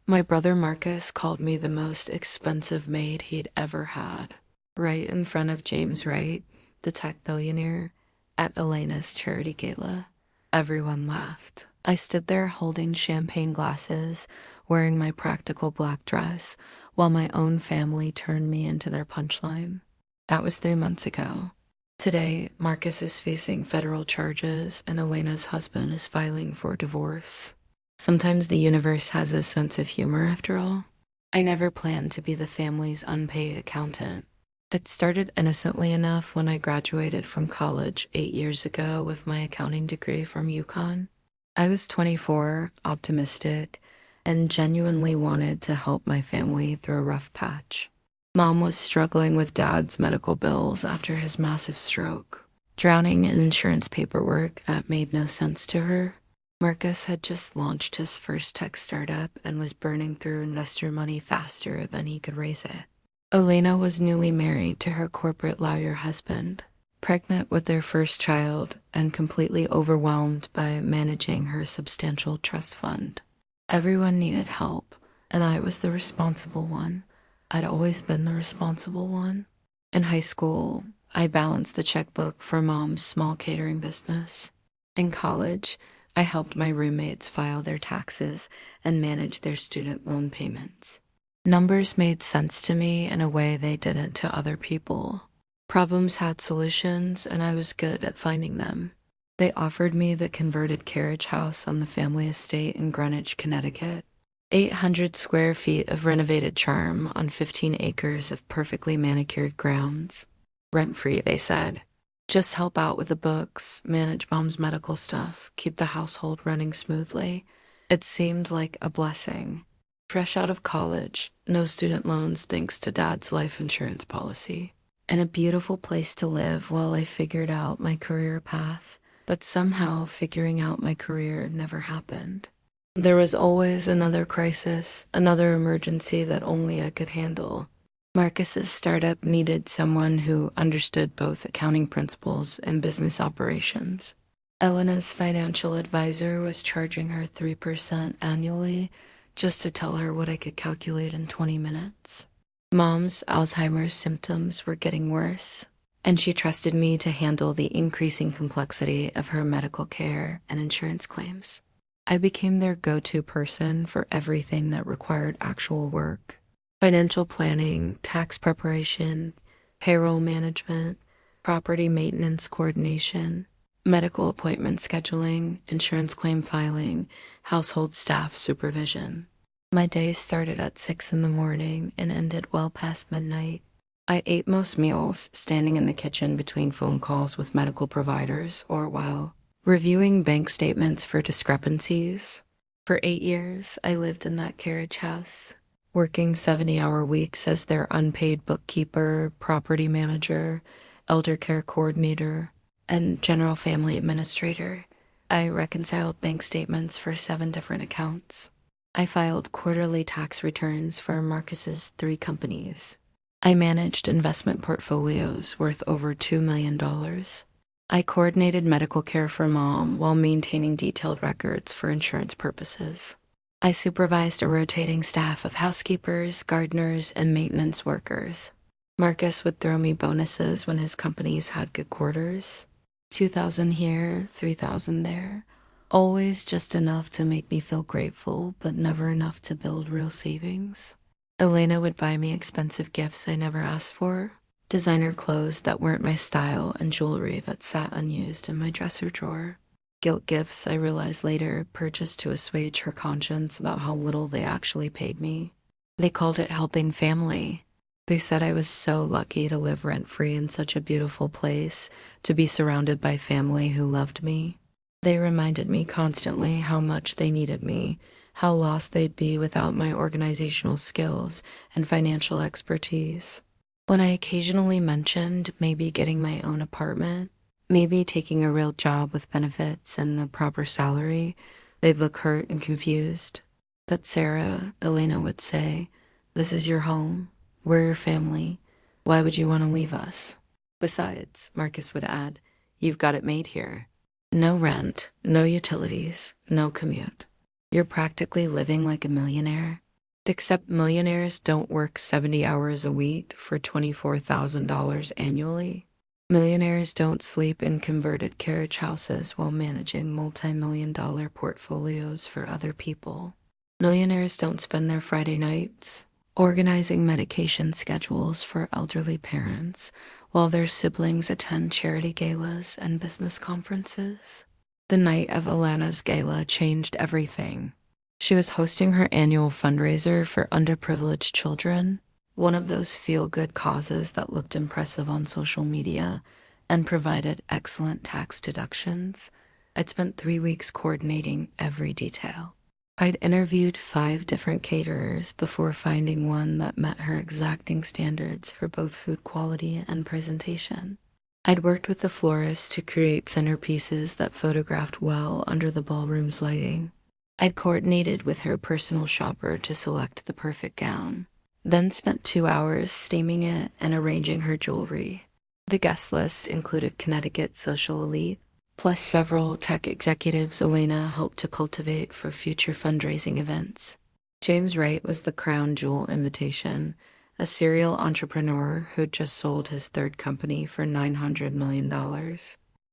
My brother Marcus called me the most expensive maid he'd ever had, right in front of James Wright, the tech billionaire, at Elena's charity gala. Everyone laughed. I stood there holding champagne glasses, wearing my practical black dress, while my own family turned me into their punchline. That was 3 months ago. Today, Marcus is facing federal charges, and Elena's husband is filing for divorce. Sometimes the universe has a sense of humor after all. I never planned to be the family's unpaid accountant. It started innocently enough when I graduated from college 8 years ago with my accounting degree from UConn. I was 24, optimistic, and genuinely wanted to help my family through a rough patch. Mom was struggling with dad's medical bills after his massive stroke, drowning in insurance paperwork that made no sense to her. Marcus had just launched his first tech startup and was burning through investor money faster than he could raise it. Elena was newly married to her corporate lawyer husband, pregnant with their first child and completely overwhelmed by managing her substantial trust fund. Everyone needed help, and I was the responsible one. I'd always been the responsible one. In high school, I balanced the checkbook for Mom's small catering business. In college, I helped my roommates file their taxes and manage their student loan payments. Numbers made sense to me in a way they didn't to other people. Problems had solutions, and I was good at finding them. They offered me the converted carriage house on the family estate in Greenwich, Connecticut. 800 square feet of renovated charm on 15 acres of perfectly manicured grounds. Rent-free, they said. Just help out with the books, manage Mom's medical stuff, keep the household running smoothly. It seemed like a blessing. Fresh out of college, no student loans thanks to Dad's life insurance policy. And a beautiful place to live while I figured out my career path. But somehow figuring out my career never happened. There was always another crisis, another emergency that only I could handle. Marcus's startup needed someone who understood both accounting principles and business operations. Elena's financial advisor was charging her 3% annually just to tell her what I could calculate in 20 minutes. Mom's Alzheimer's symptoms were getting worse, and she trusted me to handle the increasing complexity of her medical care and insurance claims. I became their go-to person for everything that required actual work. Financial planning, tax preparation, payroll management, property maintenance coordination, medical appointment scheduling, insurance claim filing, household staff supervision. My days started at 6 in the morning and ended well past midnight. I ate most meals standing in the kitchen between phone calls with medical providers or while reviewing bank statements for discrepancies. For 8 years, I lived in that carriage house, working 70-hour weeks as their unpaid bookkeeper, property manager, elder care coordinator, and general family administrator. I reconciled bank statements for 7 different accounts. I filed quarterly tax returns for Marcus's 3 companies. I managed investment portfolios worth over $2 million. I coordinated medical care for Mom while maintaining detailed records for insurance purposes. I supervised a rotating staff of housekeepers, gardeners, and maintenance workers. Marcus would throw me bonuses when his companies had good quarters. 2,000 here, 3,000 there. Always just enough to make me feel grateful, but never enough to build real savings. Elena would buy me expensive gifts I never asked for. Designer clothes that weren't my style and jewelry that sat unused in my dresser drawer. Guilt gifts I realized later purchased to assuage her conscience about how little they actually paid me. They called it helping family. They said I was so lucky to live rent-free in such a beautiful place, to be surrounded by family who loved me. They reminded me constantly how much they needed me, how lost they'd be without my organizational skills and financial expertise. When I occasionally mentioned maybe getting my own apartment, maybe taking a real job with benefits and a proper salary, they'd look hurt and confused. But Sarah, Elena would say, "This is your home. We're your family. Why would you want to leave us?" Besides, Marcus would add, "You've got it made here. No rent, no utilities, no commute. You're practically living like a millionaire." Except millionaires don't work 70 hours a week for $24,000 annually. Millionaires don't sleep in converted carriage houses while managing multi-million-dollar portfolios for other people. Millionaires don't spend their Friday nights organizing medication schedules for elderly parents while their siblings attend charity galas and business conferences. The night of Alana's gala changed everything. She was hosting her annual fundraiser for underprivileged children, one of those feel-good causes that looked impressive on social media and provided excellent tax deductions. I'd spent 3 weeks coordinating every detail. I'd interviewed 5 different caterers before finding one that met her exacting standards for both food quality and presentation. I'd worked with the florist to create centerpieces that photographed well under the ballroom's lighting. I'd coordinated with her personal shopper to select the perfect gown, then spent 2 hours steaming it and arranging her jewelry. The guest list included Connecticut social elite, plus several tech executives Elena hoped to cultivate for future fundraising events. James Wright was the crown jewel invitation, a serial entrepreneur who'd just sold his 3rd company for $900 million.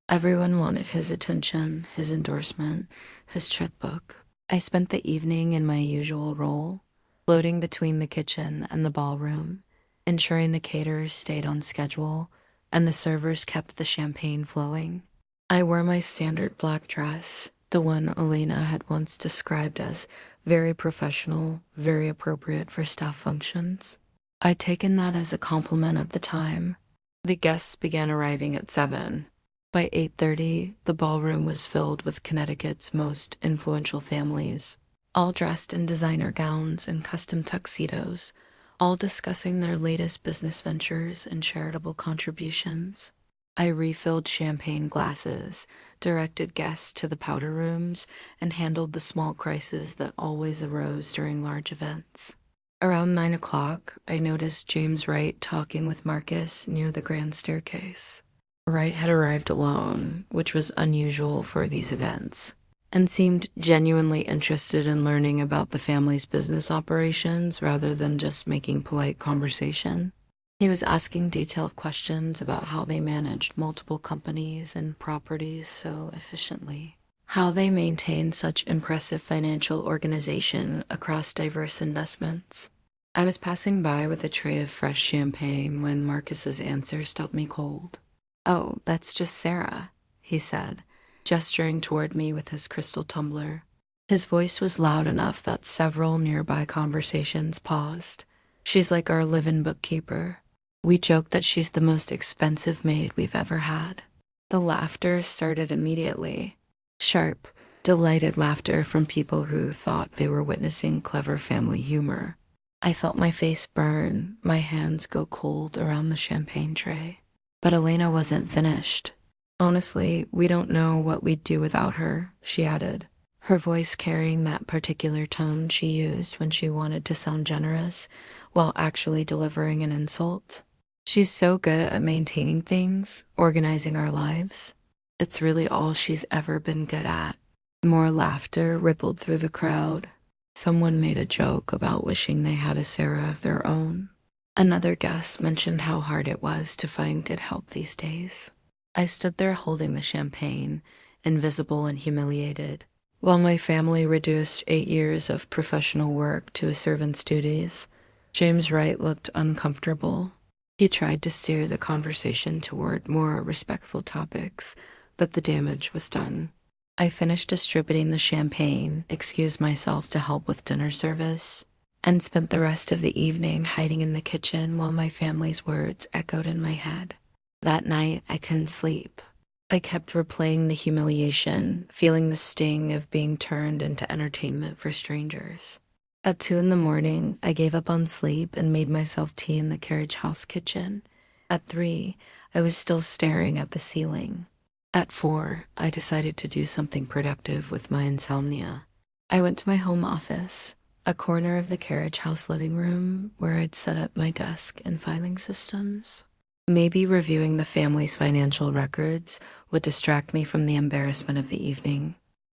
Everyone wanted his attention, his endorsement, his checkbook. I spent the evening in my usual role, floating between the kitchen and the ballroom, ensuring the caterers stayed on schedule and the servers kept the champagne flowing. I wore my standard black dress, the one Elena had once described as very professional, very appropriate for staff functions. I'd taken that as a compliment at the time. The guests began arriving at 7. By 8:30, the ballroom was filled with Connecticut's most influential families, all dressed in designer gowns and custom tuxedos, all discussing their latest business ventures and charitable contributions. I refilled champagne glasses, directed guests to the powder rooms, and handled the small crises that always arose during large events. Around 9 o'clock, I noticed James Wright talking with Marcus near the grand staircase. Wright had arrived alone, which was unusual for these events, and seemed genuinely interested in learning about the family's business operations rather than just making polite conversation. He was asking detailed questions about how they managed multiple companies and properties so efficiently, how they maintained such impressive financial organization across diverse investments. I was passing by with a tray of fresh champagne when Marcus's answer stopped me cold. "Oh, that's just Sarah," he said, gesturing toward me with his crystal tumbler. His voice was loud enough that several nearby conversations paused. "She's like our live-in bookkeeper. We joke that she's the most expensive maid we've ever had." The laughter started immediately. Sharp, delighted laughter from people who thought they were witnessing clever family humor. I felt my face burn, my hands go cold around the champagne tray. But Elena wasn't finished. "Honestly, we don't know what we'd do without her," she added, her voice carrying that particular tone she used when she wanted to sound generous while actually delivering an insult. "She's so good at maintaining things, organizing our lives. It's really all she's ever been good at." More laughter rippled through the crowd. Someone made a joke about wishing they had a Sarah of their own. Another guest mentioned how hard it was to find good help these days. I stood there holding the champagne, invisible and humiliated, while my family reduced 8 years of professional work to a servant's duties. James Wright looked uncomfortable. He tried to steer the conversation toward more respectful topics, but the damage was done. I finished distributing the champagne, excused myself to help with dinner service, and spent the rest of the evening hiding in the kitchen while my family's words echoed in my head. That night, I couldn't sleep. I kept replaying the humiliation, feeling the sting of being turned into entertainment for strangers. At 2 in the morning, I gave up on sleep and made myself tea in the carriage house kitchen. At 3, I was still staring at the ceiling. At 4, I decided to do something productive with my insomnia. I went to my home office, a corner of the carriage house living room where I'd set up my desk and filing systems. Maybe reviewing the family's financial records would distract me from the embarrassment of the evening.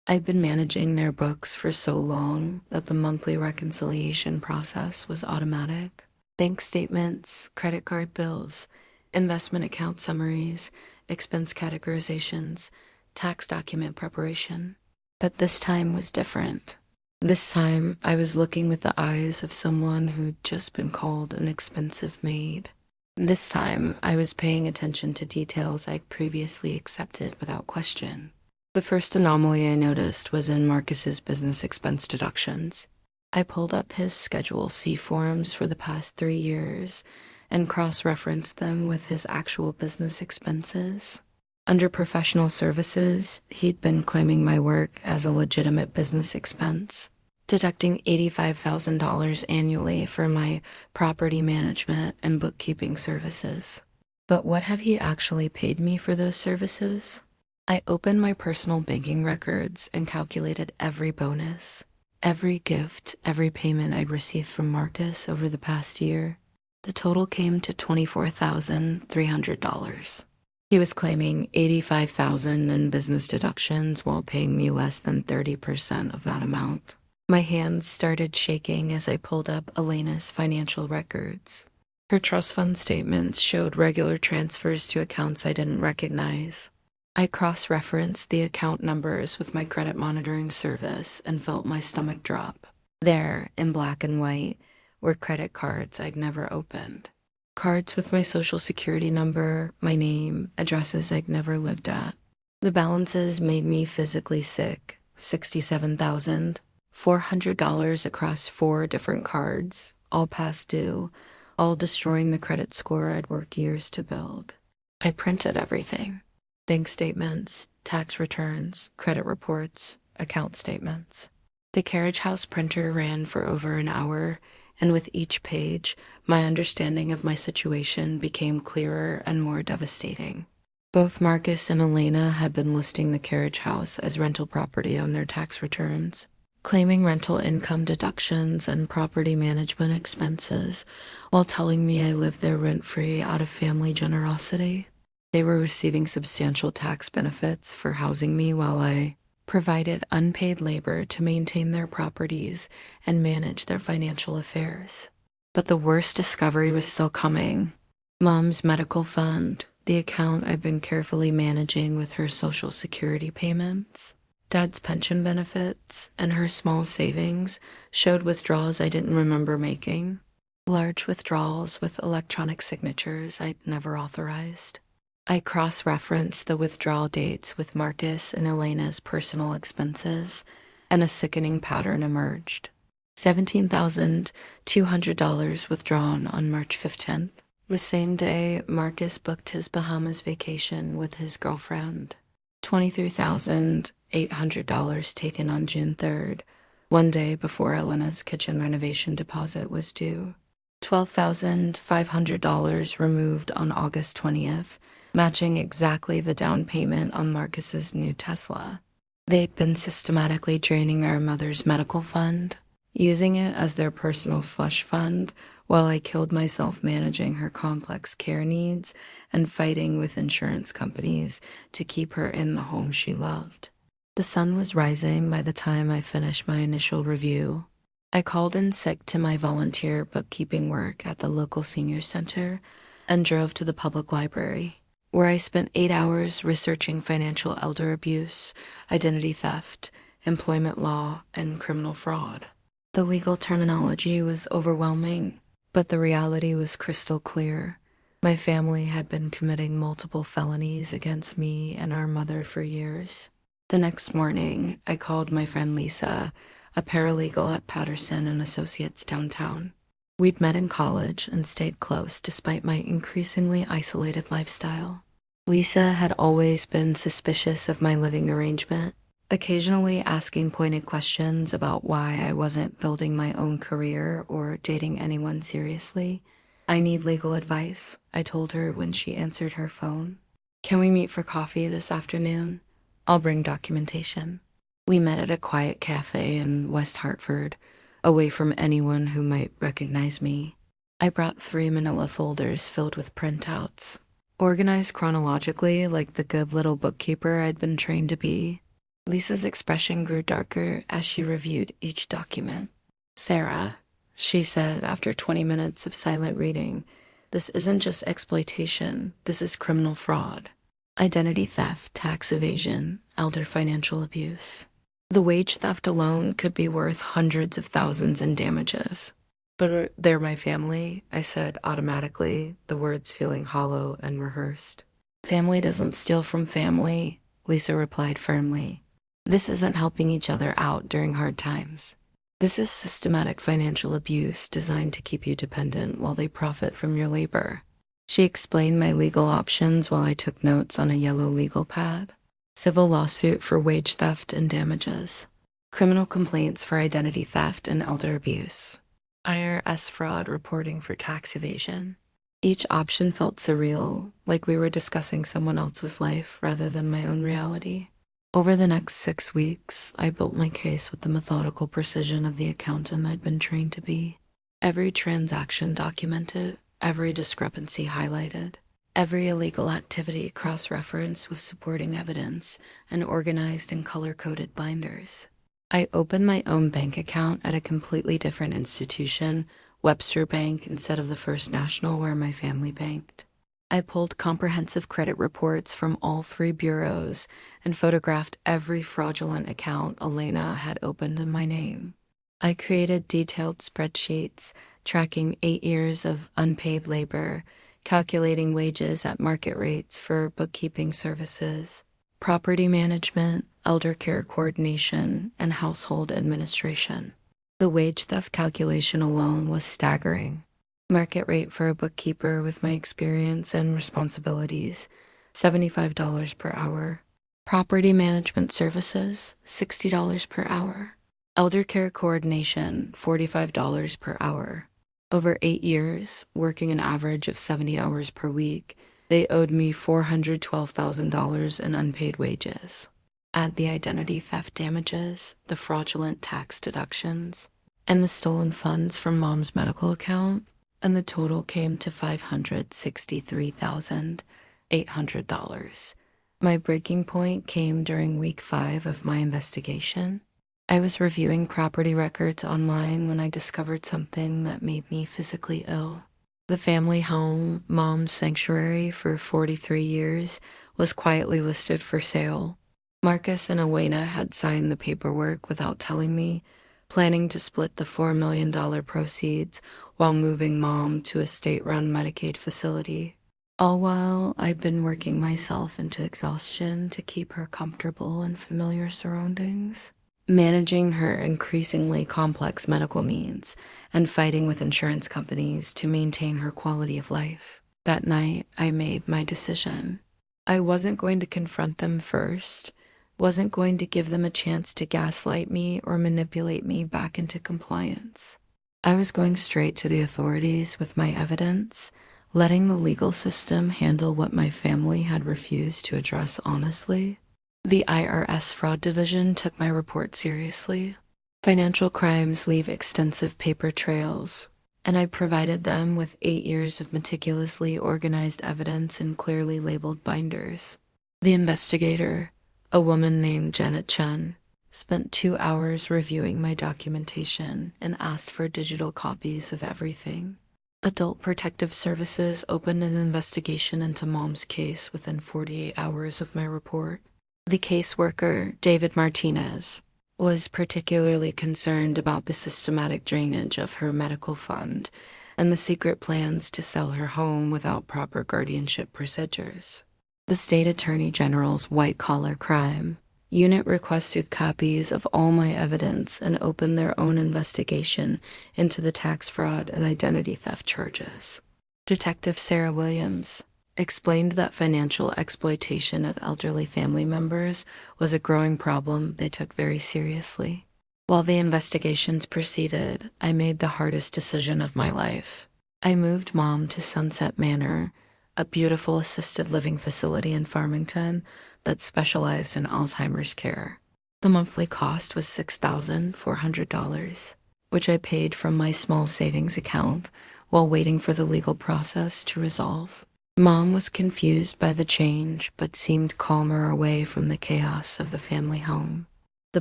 I'd been managing their books for so long that the monthly reconciliation process was automatic. Bank statements, credit card bills, investment account summaries, expense categorizations, tax document preparation. But this time was different. This time, I was looking with the eyes of someone who'd just been called an expensive maid. This time, I was paying attention to details I'd previously accepted without question. The first anomaly I noticed was in Marcus's business expense deductions. I pulled up his Schedule C forms for the past 3 years and cross-referenced them with his actual business expenses. Under professional services, he'd been claiming my work as a legitimate business expense, deducting $85,000 annually for my property management and bookkeeping services. But what have he actually paid me for those services? I opened my personal banking records and calculated every bonus, every gift, every payment I'd received from Marcus over the past year. The total came to $24,300. He was claiming $85,000 in business deductions while paying me less than 30% of that amount. My hands started shaking as I pulled up Elena's financial records. Her trust fund statements showed regular transfers to accounts I didn't recognize. I cross-referenced the account numbers with my credit monitoring service and felt my stomach drop. There, in black and white, were credit cards I'd never opened. Cards with my social security number, my name, addresses I'd never lived at. The balances made me physically sick. $67,400 across 4 different cards, all past due, all destroying the credit score I'd worked years to build. I printed everything. Bank statements, tax returns, credit reports, account statements. The carriage house printer ran for over an hour, and with each page, my understanding of my situation became clearer and more devastating. Both Marcus and Elena had been listing the carriage house as rental property on their tax returns, claiming rental income deductions and property management expenses, while telling me I lived there rent-free out of family generosity. They were receiving substantial tax benefits for housing me while I provided unpaid labor to maintain their properties and manage their financial affairs. But the worst discovery was still coming. Mom's medical fund, the account I've been carefully managing with her Social Security payments, Dad's pension benefits, and her small savings showed withdrawals I didn't remember making. Large withdrawals with electronic signatures I'd never authorized. I cross-referenced the withdrawal dates with Marcus and Elena's personal expenses, and a sickening pattern emerged. $17,200 withdrawn on March 15th. The same day, Marcus booked his Bahamas vacation with his girlfriend. $23,800 taken on June 3rd, one day before Elena's kitchen renovation deposit was due. $12,500 removed on August 20th, matching exactly the down payment on Marcus's new Tesla. They'd been systematically draining our mother's medical fund, using it as their personal slush fund, while I killed myself managing her complex care needs and fighting with insurance companies to keep her in the home she loved. The sun was rising by the time I finished my initial review. I called in sick to my volunteer bookkeeping work at the local senior center and drove to the public library, where I spent 8 hours researching financial elder abuse, identity theft, employment law, and criminal fraud. The legal terminology was overwhelming, but the reality was crystal clear. My family had been committing multiple felonies against me and our mother for years. The next morning, I called my friend Lisa, a paralegal at Patterson and Associates downtown. We'd met in college and stayed close despite my increasingly isolated lifestyle. Lisa had always been suspicious of my living arrangement, occasionally asking pointed questions about why I wasn't building my own career or dating anyone seriously. "I need legal advice," I told her when she answered her phone. "Can we meet for coffee this afternoon? I'll bring documentation." We met at a quiet cafe in West Hartford, away from anyone who might recognize me. I brought 3 manila folders filled with printouts, organized chronologically like the good little bookkeeper I'd been trained to be. Lisa's expression grew darker as she reviewed each document. Sarah, she said after 20 minutes of silent reading, this isn't just exploitation, this is criminal fraud. Identity theft, tax evasion, elder financial abuse. The wage theft alone could be worth hundreds of thousands in damages. But they're my family, I said automatically, the words feeling hollow and rehearsed. Family doesn't steal from family, Lisa replied firmly. This isn't helping each other out during hard times. This is systematic financial abuse designed to keep you dependent while they profit from your labor. She explained my legal options while I took notes on a yellow legal pad. Civil lawsuit for wage theft and damages. Criminal complaints for identity theft and elder abuse. IRS fraud reporting for tax evasion. Each option felt surreal, like we were discussing someone else's life rather than my own reality. Over the next 6 weeks, I built my case with the methodical precision of the accountant I'd been trained to be. Every transaction documented, every discrepancy highlighted, every illegal activity cross-referenced with supporting evidence and organized in color-coded binders. I opened my own bank account at a completely different institution, Webster Bank instead of the First National where my family banked. I pulled comprehensive credit reports from all 3 bureaus and photographed every fraudulent account Elena had opened in my name. I created detailed spreadsheets tracking 8 years of unpaid labor, calculating wages at market rates for bookkeeping services, property management, elder care coordination, and household administration. The wage theft calculation alone was staggering. Market rate for a bookkeeper with my experience and responsibilities, $75 per hour. Property management services, $60 per hour. Elder care coordination, $45 per hour. Over 8 years, working an average of 70 hours per week, they owed me $412,000 in unpaid wages. Add the identity theft damages, the fraudulent tax deductions, and the stolen funds from Mom's medical account, and the total came to $563,800. My breaking point came during week 5 of my investigation. I was reviewing property records online when I discovered something that made me physically ill. The family home, Mom's sanctuary for 43 years, was quietly listed for sale. Marcus and Elena had signed the paperwork without telling me, planning to split the $4 million proceeds while moving Mom to a state-run Medicaid facility. All while I'd been working myself into exhaustion to keep her comfortable in familiar surroundings, managing her increasingly complex medical needs, and fighting with insurance companies to maintain her quality of life. That night, I made my decision. I wasn't going to confront them first, wasn't going to give them a chance to gaslight me or manipulate me back into compliance. I was going straight to the authorities with my evidence, letting the legal system handle what my family had refused to address honestly. The IRS Fraud Division took my report seriously. Financial crimes leave extensive paper trails, and I provided them with 8 years of meticulously organized evidence in clearly labeled binders. The investigator, a woman named Janet Chen, spent 2 hours reviewing my documentation and asked for digital copies of everything. Adult Protective Services opened an investigation into Mom's case within 48 hours of my report. The caseworker, David Martinez, was particularly concerned about the systematic drainage of her medical fund and the secret plans to sell her home without proper guardianship procedures. The state attorney general's white-collar crime unit requested copies of all my evidence and opened their own investigation into the tax fraud and identity theft charges. Detective Sarah Williams explained that financial exploitation of elderly family members was a growing problem they took very seriously. While the investigations proceeded, I made the hardest decision of my life. I moved Mom to Sunset Manor, a beautiful assisted living facility in Farmington that specialized in Alzheimer's care. The monthly cost was $6,400, which I paid from my small savings account while waiting for the legal process to resolve. Mom was confused by the change, but seemed calmer away from the chaos of the family home. The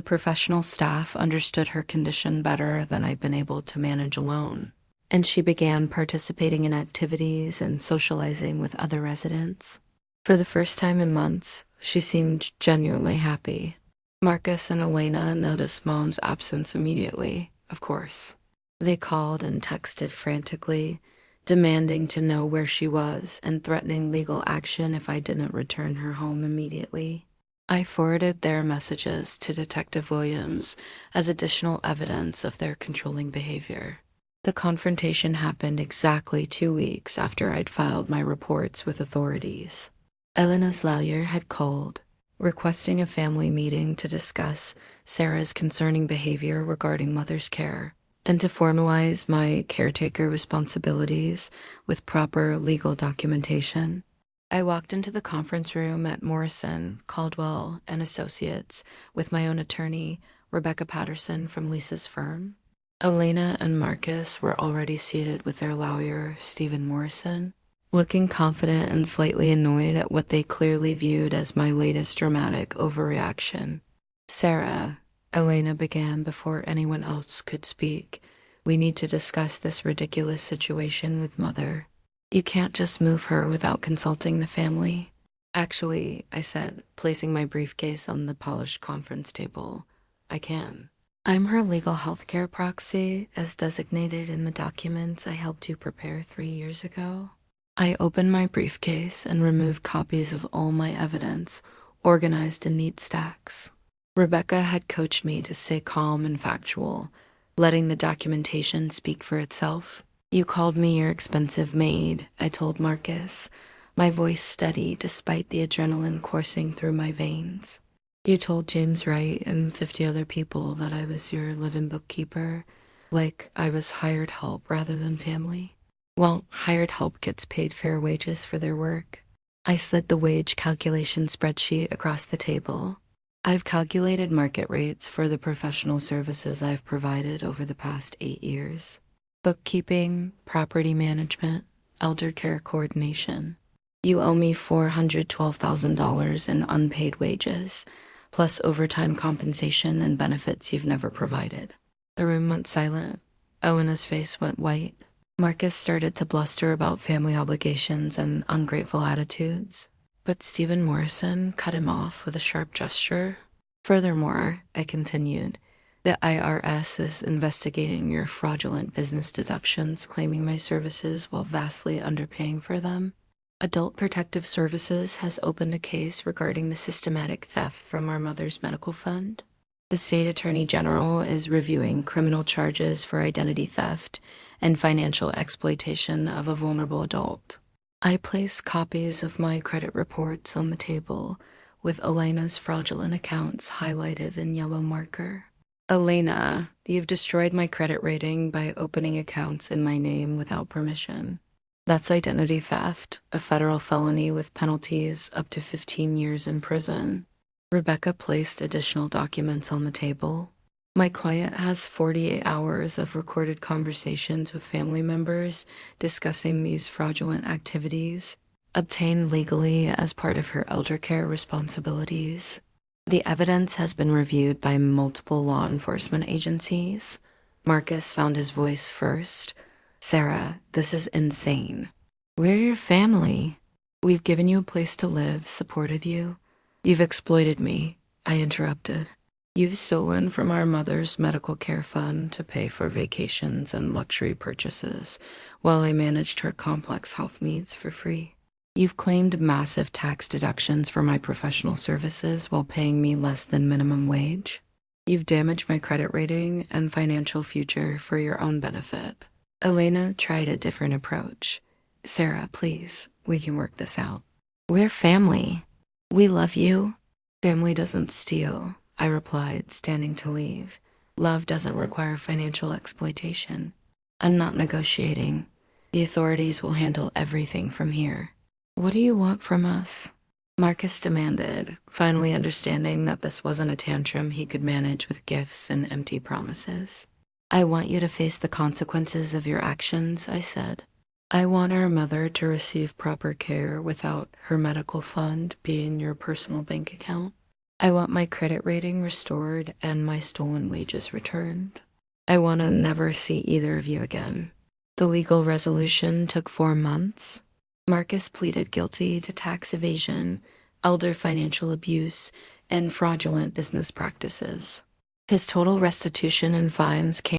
professional staff understood her condition better than I'd been able to manage alone, and she began participating in activities and socializing with other residents. For the first time in months, she seemed genuinely happy. Marcus and Elena noticed Mom's absence immediately, of course. They called and texted frantically, demanding to know where she was and threatening legal action if I didn't return her home immediately. I forwarded their messages to Detective Williams as additional evidence of their controlling behavior. The confrontation happened exactly 2 weeks after I'd filed my reports with authorities. Elena's lawyer had called, requesting a family meeting to discuss Sarah's concerning behavior regarding mother's care and to formalize my caretaker responsibilities with proper legal documentation. I walked into the conference room at Morrison, Caldwell and Associates with my own attorney, Rebecca Patterson from Lisa's firm. Elena and Marcus were already seated with their lawyer, Stephen Morrison, looking confident and slightly annoyed at what they clearly viewed as my latest dramatic overreaction. "Sarah," Elena began before anyone else could speak, "we need to discuss this ridiculous situation with Mother. You can't just move her without consulting the family." "Actually," I said, placing my briefcase on the polished conference table, "I can. I'm her legal healthcare proxy, as designated in the documents I helped you prepare 3 years ago." I opened my briefcase and removed copies of all my evidence, organized in neat stacks. Rebecca had coached me to stay calm and factual, letting the documentation speak for itself. "You called me your expensive maid," I told Marcus, my voice steady despite the adrenaline coursing through my veins. "You told James Wright and 50 other people that I was your live-in bookkeeper, like I was hired help rather than family. Well, hired help gets paid fair wages for their work." I slid the wage calculation spreadsheet across the table. "I've calculated market rates for the professional services I've provided over the past 8 years. Bookkeeping, property management, elder care coordination. You owe me $412,000 in unpaid wages, plus overtime compensation and benefits you've never provided." The room went silent. Elena's face went white. Marcus started to bluster about family obligations and ungrateful attitudes, but Stephen Morrison cut him off with a sharp gesture. "Furthermore," I continued, "the IRS is investigating your fraudulent business deductions, claiming my services while vastly underpaying for them. Adult Protective Services has opened a case regarding the systematic theft from our mother's medical fund. The state attorney general is reviewing criminal charges for identity theft and financial exploitation of a vulnerable adult." I placed copies of my credit reports on the table, with Elena's fraudulent accounts highlighted in yellow marker. "Elena, you've destroyed my credit rating by opening accounts in my name without permission. That's identity theft, a federal felony with penalties up to 15 years in prison." Rebecca placed additional documents on the table. "My client has 48 hours of recorded conversations with family members discussing these fraudulent activities, obtained legally as part of her elder care responsibilities. The evidence has been reviewed by multiple law enforcement agencies." Marcus found his voice first. "Sarah, this is insane. We're your family. We've given you a place to live, supported you. You've exploited me," I interrupted. "You've stolen from our mother's medical care fund to pay for vacations and luxury purchases, while I managed her complex health needs for free. You've claimed massive tax deductions for my professional services while paying me less than minimum wage. You've damaged my credit rating and financial future for your own benefit." Elena tried a different approach. "Sarah, please, we can work this out. We're family. We love you." "Family doesn't steal," I replied, standing to leave. "Love doesn't require financial exploitation. I'm not negotiating. The authorities will handle everything from here." "What do you want from us?" Marcus demanded, finally understanding that this wasn't a tantrum he could manage with gifts and empty promises. "I want you to face the consequences of your actions," I said. I want our mother to receive proper care without her medical fund being your personal bank account. I want my credit rating restored and my stolen wages returned. I want to never see either of you again. The legal resolution took 4 months. Marcus pleaded guilty to tax evasion, elder financial abuse, and fraudulent business practices. His total restitution and fines came